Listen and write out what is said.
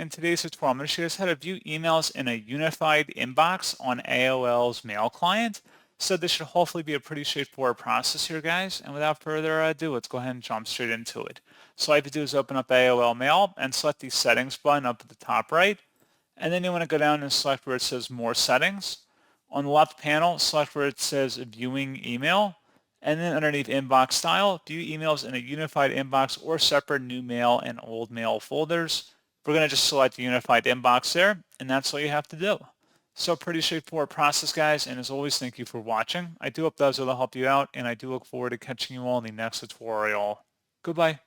In today's tutorial, I'm going to show you guys how to view emails in a unified inbox on AOL's Mail client. So this should hopefully be a pretty straightforward process here, guys. And without further ado, let's go ahead and jump straight into it. So all you have to do is open up AOL Mail and select the settings button up at the top right. And then you want to go down and select where it says More Settings. On the left panel, select where it says Viewing Email. And then underneath Inbox Style, view emails in a unified inbox or separate new mail and old mail folders. We're going to just select the unified inbox there, and that's all you have to do. So pretty straightforward process, guys, and as always, thank you for watching. I do hope that was able to help you out, and I do look forward to catching you all in the next tutorial. Goodbye.